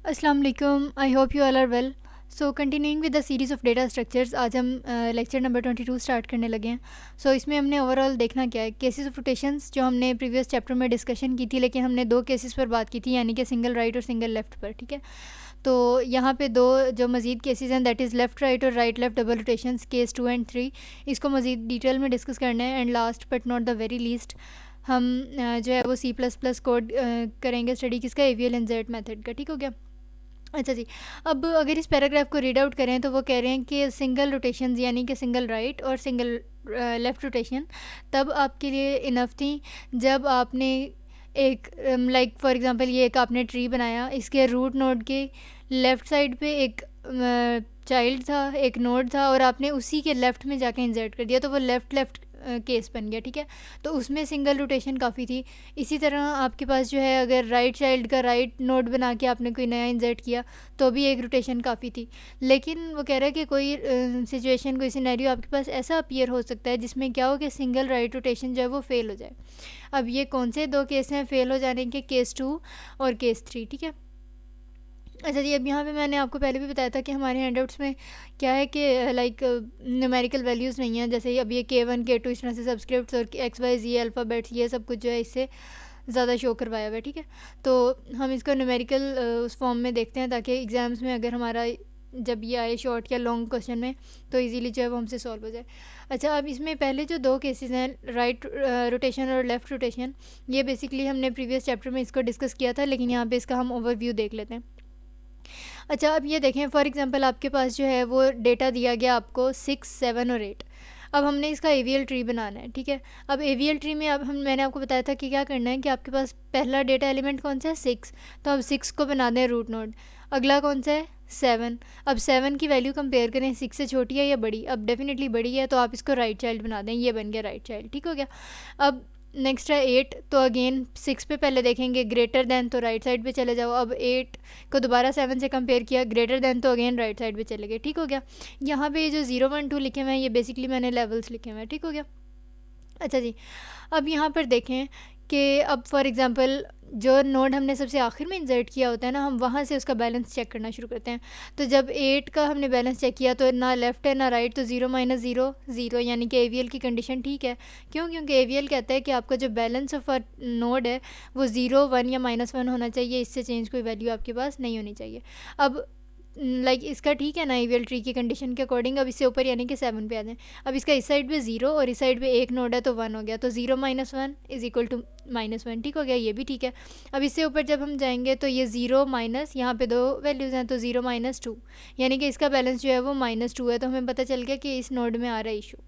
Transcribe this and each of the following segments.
अस्सलाम वालेकुम, I hope you all are well. So continuing with the series of data structures, आज हम lecture number 22 start करने लगे हैं। सो इसमें हमने ओवरऑल देखना क्या है, केसेस ऑफ रोटेशंस जो हमने प्रीवियस चैप्टर में डिस्कशन की थी, लेकिन हमने दो केसेस पर बात की थी, यानी कि सिंगल राइट और सिंगल लेफ़्ट पर। ठीक है, तो यहाँ पे दो जो मज़ीद केसेस हैं, दैट इज़ लेफ़्ट राइट और right left double rotations, case 2 and 3, इसको मज़ीद डिटेल में डिस्कस करना है। And last but not the very least हम जो है वो C++ कोड करेंगे स्टडी किसका, AVL इंसर्ट मेथड का। ठीक हो गया। अच्छा जी, अब अगर इस पैराग्राफ को रीड आउट करें तो वो कह रहे हैं कि सिंगल रोटेशन यानी कि सिंगल राइट और सिंगल लेफ़्ट रोटेशन तब आपके लिए इनफ थी जब आपने एक लाइक फॉर एग्जांपल ये एक आपने ट्री बनाया, इसके रूट नोड के लेफ़्ट साइड पे एक चाइल्ड था, एक नोड था, और आपने उसी के लेफ़्ट में जाके इंसर्ट कर दिया, तो वो लेफ़्ट लेफ़्ट केस बन गया। ठीक है, तो उसमें सिंगल रोटेशन काफ़ी थी। इसी तरह आपके पास जो है अगर राइट चाइल्ड का राइट नोड बना के आपने कोई नया इंसर्ट किया तो भी एक रोटेशन काफ़ी थी। लेकिन वो कह रहा है कि कोई सिचुएशन, कोई सिनेरियो आपके पास ऐसा अपीयर हो सकता है जिसमें क्या हो कि सिंगल राइट रोटेशन जो है वो फ़ेल हो जाए। अब ये कौन से दो केस हैं फ़ेल हो जाने के, केस 2 और केस 3। ठीक है, अच्छा जी, अब यहाँ पे मैंने आपको पहले भी बताया था कि हमारे हैंडआउट्स में क्या है कि लाइक न्यूमेरिकल वैल्यूज़ नहीं हैं, जैसे अब ये K1 K2 इस तरह से सब्सक्रिप्ट्स और XYZ अल्फ़ाबेट्स, ये सब कुछ जो है इससे ज़्यादा शो करवाया हुआ है। ठीक है, तो हम इसको न्यूमेरिकल उस फॉर्म में देखते हैं ताकि एग्ज़ाम्स में अगर हमारा जब ये आए शॉर्ट या लॉन्ग क्वेश्चन में तो इजीली जो है वो हमसे सॉल्व हो जाए। अच्छा, अब इसमें पहले जो दो केसेस हैं राइट रोटेशन और लेफ़्ट रोटेशन, ये बेसिकली हमने प्रीवियस चैप्टर में इसको डिस्कस किया था, लेकिन यहाँ पे इसका हम ओवरव्यू देख लेते हैं। अच्छा, अब ये देखें फॉर एग्जांपल आपके पास जो है वो डेटा दिया गया आपको 6, 7 और 8। अब हमने इसका AVL ट्री बनाना है। ठीक है, अब AVL ट्री में अब मैंने आपको बताया था कि क्या करना है कि आपके पास पहला डेटा एलिमेंट कौन सा है, 6, तो अब 6 को बना दें रूट नोड। अगला कौन सा है, 7। अब 7 की वैल्यू कंपेयर करें 6 से छोटी है या बड़ी, अब डेफिनेटली बड़ी है, तो आप इसको राइट चाइल्ड बना दें, ये बन गया राइट चाइल्ड। ठीक हो गया। अब नेक्स्ट है 8, तो अगेन 6 पे पहले देखेंगे ग्रेटर दैन, तो राइट साइड पे चले जाओ। अब 8 को दोबारा 7 से कंपेयर किया, ग्रेटर दैन, तो अगेन राइट साइड पे चले गए। ठीक हो गया। यहाँ पे ये जो 0, 1, 2 लिखे हुए हैं ये बेसिकली मैंने लेवल्स लिखे हुए हैं। ठीक हो गया। अच्छा जी, अब यहाँ पर देखें कि अब फॉर एग्ज़ाम्पल जो नोड हमने सबसे आखिर में इंसर्ट किया होता है ना, हम वहाँ से उसका बैलेंस चेक करना शुरू करते हैं। तो जब 8 का हमने बैलेंस चेक किया तो ना लेफ़्ट है ना राइट, तो 0 - 0 0, यानी कि AVL की कंडीशन ठीक है। क्यों? क्योंकि AVL कहता है कि आपका जो बैलेंस ऑफ अ नोड है वो 0, 1 या -1 होना चाहिए, इससे चेंज कोई वैल्यू आपके पास नहीं होनी चाहिए। अब लाइक इसका ठीक है ना AVL ट्री की कंडीशन के अकॉर्डिंग, अब इससे ऊपर यानी कि 7 पे आ जाए। अब इसका इस साइड पे 0 और इस साइड पे एक नोड है तो 1 हो गया, तो 0 - 1 = -1। ठीक हो गया, ये भी ठीक है। अब इससे ऊपर जब हम जाएंगे तो ये 0 माइनस, यहाँ पे दो वैल्यूज़ हैं तो 0 - 2, यानी कि इसका बैलेंस जो है वो -2 है, तो हमें पता चल गया कि इस नोड में आ रहा है इशू।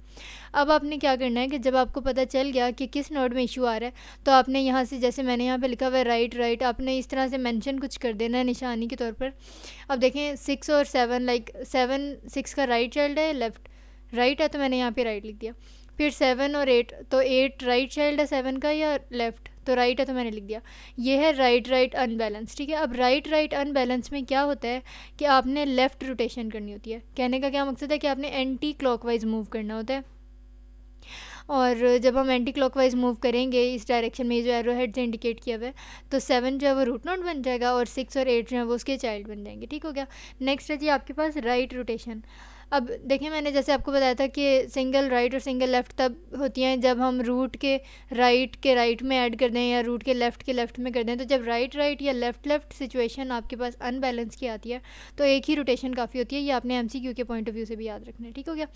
अब आपने क्या करना है कि जब आपको पता चल गया कि किस नोड में इशू आ रहा है, तो आपने यहाँ से, जैसे मैंने यहाँ पे लिखा हुआ है राइट राइट, आपने इस तरह से मेंशन कुछ कर देना है निशानी के तौर पर। अब देखें 6 और 7, लाइक 7 6 का राइट चाइल्ड है, लेफ़्ट राइट है, तो मैंने यहाँ पे राइट लिख दिया। फिर 7 और 8, तो 8 राइट चाइल्ड है 7 का या लेफ़्ट, तो राइट है तो मैंने लिख दिया। ये है राइट राइट अनबैलेंस। ठीक है, अब राइट राइट अनबैलेंस में क्या होता है कि आपने लेफ़्ट रोटेशन करनी होती है। कहने का क्या मकसद है कि आपने एंटी क्लॉकवाइज मूव करना होता है, और जब हम एंटी क्लॉकवाइज मूव करेंगे इस डायरेक्शन में, जो एरो हेड से इंडिकेट किया हुआ है, तो 7 जो है वो रूट नोड बन जाएगा और 6 और 8 जो है वो उसके चाइल्ड बन जाएंगे। ठीक हो गया। नेक्स्ट है जी आपके पास राइट रोटेशन। अब देखें मैंने जैसे आपको बताया था कि सिंगल राइट और सिंगल लेफ़्ट तब होती हैं जब हम रूट के राइट में ऐड कर दें या रूट के लेफ़्ट में कर दें। तो जब राइट राइट या लेफ़्ट सिचुएशन आपके पास अनबैलेंस की आती है तो एक ही रोटेशन काफ़ी होती है। ये आपने MCQ के पॉइंट ऑफ व्यू से भी याद रखना है। ठीक हो गया।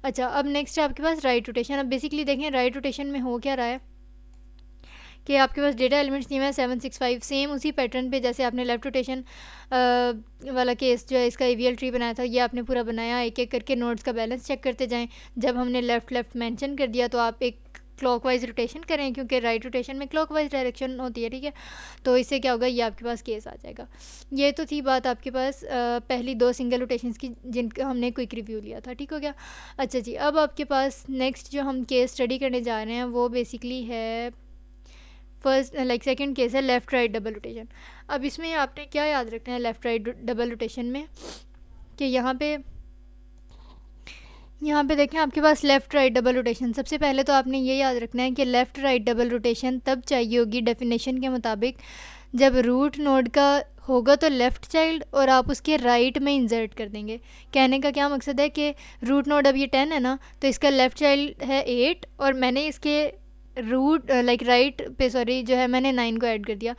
अच्छा, अब नेक्स्ट है आपके पास राइट रोटेशन। अब बेसिकली देखें राइट रोटेशन में हो क्या रहा है कि आपके पास डेटा एलिमेंट्स दिए हुए हैं 7, 6, 5, सेम उसी पैटर्न पे जैसे आपने लेफ़्ट रोटेशन वाला केस जो है इसका AVL ट्री बनाया था, ये आपने पूरा बनाया। एक एक करके नोड्स का बैलेंस चेक करते जाएं। जब हमने लेफ़्ट मेंशन कर दिया तो आप एक क्लॉकवाइज रोटेशन करें, क्योंकि राइट रोटेशन में क्लॉकवाइज डायरेक्शन होती है। ठीक है, तो इससे क्या होगा, ये आपके पास केस आ जाएगा। ये तो थी बात आपके पास पहली दो सिंगल रोटेशंस की जिनका हमने क्विक रिव्यू लिया था। ठीक हो गया। अच्छा जी, अब आपके पास नेक्स्ट जो हम केस स्टडी करने जा रहे हैं वो बेसिकली है फर्स्ट सेकंड केस है लेफ़्ट राइट डबल रोटेशन। अब इसमें आपने क्या याद रखना है लेफ़्ट राइट डबल रोटेशन में कि यहाँ पे देखें आपके पास लेफ़्ट राइट डबल रोटेशन। सबसे पहले तो आपने ये याद रखना है कि लेफ़्ट राइट डबल रोटेशन तब चाहिए होगी डेफिनेशन के मुताबिक जब रूट नोड का होगा तो लेफ़्ट चाइल्ड और आप उसके राइट में इंसर्ट कर देंगे। कहने का क्या मकसद है कि रूट नोड अब ये 10 है ना, तो इसका लेफ़्ट चाइल्ड है 8 और मैंने इसके रूट लाइक राइट पे सॉरी जो है मैंने 9 को ऐड कर दिया।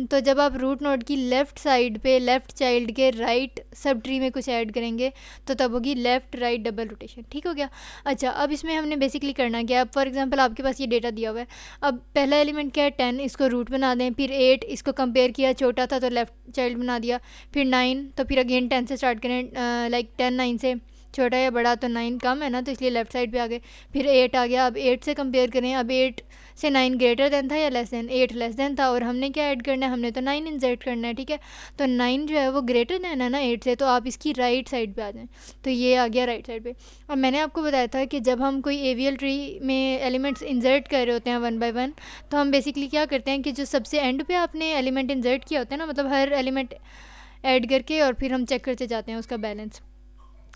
तो जब आप रूट नोड की लेफ़्ट साइड पे लेफ़्ट चाइल्ड के राइट सब ट्री में कुछ ऐड करेंगे तो तब होगी लेफ़्ट राइट डबल रोटेशन। ठीक हो गया। अच्छा, अब इसमें हमने बेसिकली करना क्या है। फॉर एग्जांपल आपके पास ये डेटा दिया हुआ है। अब पहला एलिमेंट क्या है 10, इसको रूट बना दें। फिर 8, इसको कंपेयर किया, छोटा था तो लेफ़्ट चाइल्ड बना दिया। फिर 9, तो फिर अगेन 10 से स्टार्ट करें, लाइक 10 9 से छोटा या बड़ा, तो 9 कम है ना, तो इसलिए लेफ़्ट साइड पे आ गए। फिर 8 आ गया। अब 8 से कंपेयर करें, अब 8 से 9 ग्रेटर देन था या लेस देन, 8 लेस देन था और हमने क्या ऐड करना है, हमने तो 9 इंसर्ट करना है। ठीक है, तो 9 जो है वो ग्रेटर देन है ना 8 से, तो आप इसकी राइट साइड पे आ जाएं। तो ये आ गया राइट साइड पे। अब मैंने आपको बताया था कि जब हम कोई एवीएल ट्री में एलिमेंट्स इंसर्ट कर रहे होते हैं 1 बाय 1, तो हम बेसिकली क्या करते हैं कि जो सबसे एंड पे आपने एलिमेंट इंसर्ट किया होता है ना, मतलब हर एलिमेंट ऐड करके और फिर हम चेक करते जाते हैं उसका बैलेंस।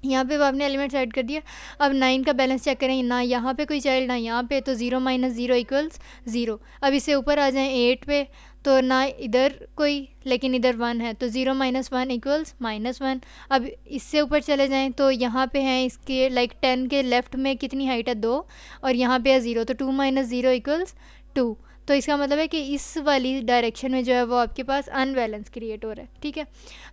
यहाँ पे वो आपने एलिमेंट्स ऐड कर दिया। अब 9 का बैलेंस चेक करें, ना यहाँ पे कोई चाइल्ड ना यहाँ पे, तो 0 माइनस 0 इक्वल्स 0। अब इससे ऊपर आ जाएं 8 पे, तो ना इधर कोई लेकिन इधर 1 है, तो 0 माइनस 1 इक्वल्स -1। अब इससे ऊपर चले जाएं तो यहाँ पे हैं इसके लाइक 10 के लेफ़्ट में कितनी हाइट है 2 और यहाँ पे है 0, तो 2 माइनस 0 इक्वल्स 2। तो इसका मतलब है कि इस वाली डायरेक्शन में जो है वो आपके पास अनबैलेंस क्रिएट हो रहा है। ठीक है,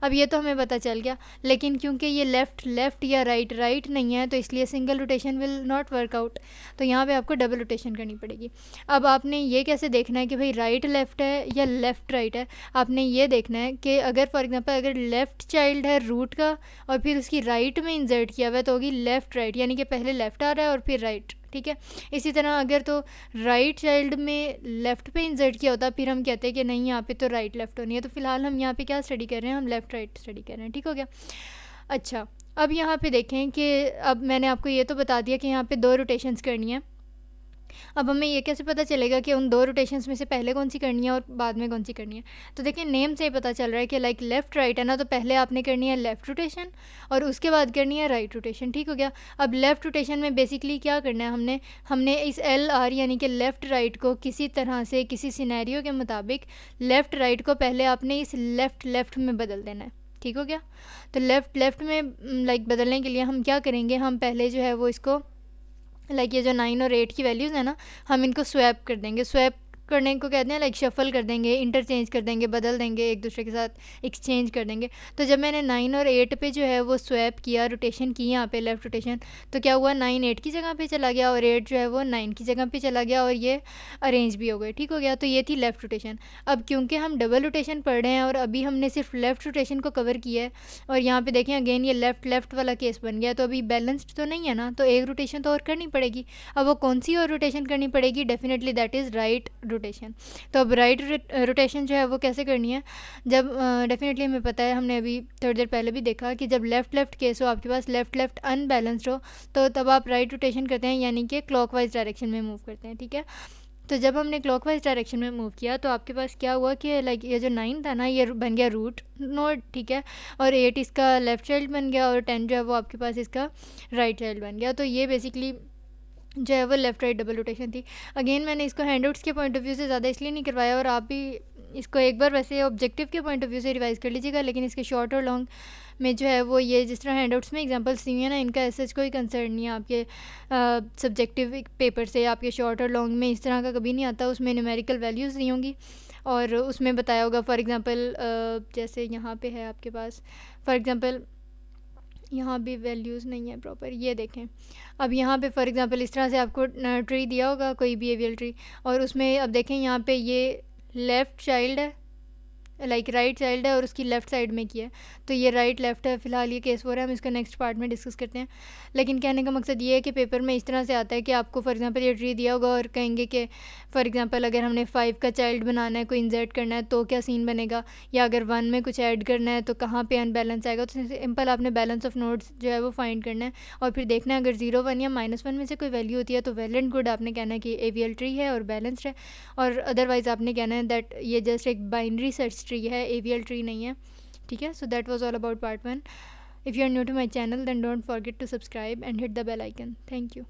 अब ये तो हमें पता चल गया, लेकिन क्योंकि ये लेफ़्ट या राइट नहीं है तो इसलिए single rotation will not work out, तो यहाँ पे आपको डबल रोटेशन करनी पड़ेगी। अब आपने ये कैसे देखना है कि भाई राइट लेफ़्ट है या लेफ़्ट राइट है। आपने ये देखना है कि अगर फॉर एग्जांपल अगर लेफ़्ट चाइल्ड है रूट का और फिर उसकी राइट में इंसर्ट किया हुआ है तो होगी लेफ़्ट राइट, यानी कि पहले लेफ़्ट आ रहा है और फिर राइट। ठीक है, इसी तरह अगर तो राइट चाइल्ड में लेफ़्ट पे इंसर्ट किया होता फिर हम कहते हैं कि नहीं यहाँ पे तो राइट लेफ़्ट होनी है। तो फिलहाल हम यहाँ पे क्या स्टडी कर रहे हैं, हम लेफ़्ट राइट स्टडी कर रहे हैं। ठीक हो गया। अच्छा, अब यहाँ पे देखें कि अब मैंने आपको ये तो बता दिया कि यहाँ पे 2 रोटेशंस करनी है। अब हमें ये कैसे पता चलेगा कि उन 2 रोटेशंस में से पहले कौन सी करनी है और बाद में कौन सी करनी है। तो देखिए नेम से ही पता चल रहा है कि लाइक लेफ़्ट राइट है ना, तो पहले आपने करनी है लेफ़्ट रोटेशन और उसके बाद करनी है राइट रोटेशन। ठीक हो गया। अब लेफ़्ट रोटेशन में बेसिकली क्या करना है, हमने इस LR यानी कि लेफ़्ट राइट को किसी तरह से किसी सिनेरियो के मुताबिक लेफ़्ट राइट को पहले आपने इस लेफ़्ट में बदल देना है। ठीक हो गया। तो लेफ़्ट में लाइक बदलने के लिए हम क्या करेंगे, हम पहले जो है वो इसको लाइक ये जो 9 और 8 की वैल्यूज़ है ना, हम इनको स्वैप कर देंगे। स्वैप करने को कहते हैं लाइक शफल कर देंगे, इंटरचेंज कर देंगे, बदल देंगे, एक दूसरे के साथ एक्सचेंज कर देंगे। तो जब मैंने 9 और 8 पे जो है वो स्वैप किया, रोटेशन की यहाँ पे लेफ़्ट रोटेशन, तो क्या हुआ 9 8 की जगह पे चला गया और 8 जो है वो 9 की जगह पे चला गया और ये अरेंज भी हो गए। ठीक हो गया। तो ये थी लेफ़्ट रोटेशन। अब क्योंकि हम डबल रोटेशन पढ़ रहे हैं और अभी हमने सिर्फ लेफ़्ट रोटेशन को कवर किया है और यहाँ पे देखें अगेन ये लेफ़्ट वाला केस बन गया, तो अभी बैलेंस्ड तो नहीं है ना, तो एक रोटेशन तो और करनी पड़ेगी। अब वो कौन सी और रोटेशन करनी पड़ेगी, definitely that is right rotation. तो अब राइट रोटेशन जो है वो कैसे करनी है, जब डेफिनेटली हमें पता है, हमने अभी थोड़ी देर पहले भी देखा कि जब लेफ़्ट केस हो, आपके पास लेफ़्ट अनबैलेंस्ड हो, तो तब आप राइट रोटेशन करते हैं, यानी कि क्लॉकवाइज डायरेक्शन में मूव करते हैं। ठीक है, तो जब हमने क्लॉकवाइज डायरेक्शन में मूव किया तो आपके पास क्या हुआ कि लाइक ये जो 9 था ना, ये बन गया रूट नोड। ठीक है, और 8 इसका लेफ़्ट चाइल्ड बन गया और 10 जो है वो आपके पास इसका राइट चाइल्ड बन गया। तो ये बेसिकली जो है वो लेफ़्ट राइट डबल रोटेशन थी। अगेन मैंने इसको हैंडआउट्स के पॉइंट ऑफ व्यू से ज़्यादा इसलिए नहीं करवाया, और आप भी इसको एक बार वैसे ऑब्जेक्टिव के पॉइंट ऑफ व्यू से रिवाइज़ कर लीजिएगा, लेकिन इसके शॉर्ट और लॉन्ग में जो है वो ये जिस तरह हैंडआउट्स में एग्जांपल्स दी हुई है ना, इनका ऐसा कोई कंसर्न नहीं है आपके सब्जेक्टिव पेपर से। आपके शॉर्ट और लॉन्ग में इस तरह का कभी नहीं आता, उसमें न्यूमेरिकल वैल्यूज़ दी होंगी और उसमें बताया होगा। फॉर एग्ज़ाम्पल जैसे यहाँ पे है आपके पास, फॉर एग्ज़ाम्पल यहाँ भी वैल्यूज़ नहीं है प्रॉपर, ये देखें। अब यहाँ पे फॉर एग्ज़ाम्पल इस तरह से आपको ट्री दिया होगा, कोई बिहेवियल ट्री, और उसमें अब देखें यहाँ पे ये लेफ़्ट चाइल्ड है, लाइक राइट चाइल्ड है और उसकी लेफ़्ट साइड में किया है, तो ये राइट लेफ़्ट है। फ़िलहाल ये केस हो रहा है, हम इसको नेक्स्ट पार्ट में डिस्कस करते हैं। लेकिन कहने का मकसद ये है कि पेपर में इस तरह से आता है कि आपको फॉर एग्जांपल ये ट्री दिया होगा और कहेंगे कि फॉर एग्जांपल अगर हमने 5 का चाइल्ड बनाना है, कोई इंसर्ट करना है, तो क्या सीन बनेगा, या अगर 1 में कुछ ऐड करना है तो कहाँ पे अनबैलेंस आएगा। तो सिंपल आपने बैलेंस ऑफ नोड्स जो है वो फाइंड करना है और फिर देखना है अगर 0 1 या -1 में से कोई वैल्यू होती है तो वेल एंड गुड, आपने कहना है कि एवीएल ट्री है और बैलेंस्ड है, और अदरवाइज़ आपने कहना है दैट ये जस्ट एक बाइनरी सर्च ट्री है, एवीएल ट्री नहीं है। ठीक है, so that was all about part 1. If you are new to my channel, then don't forget to subscribe and hit the bell icon. Thank you.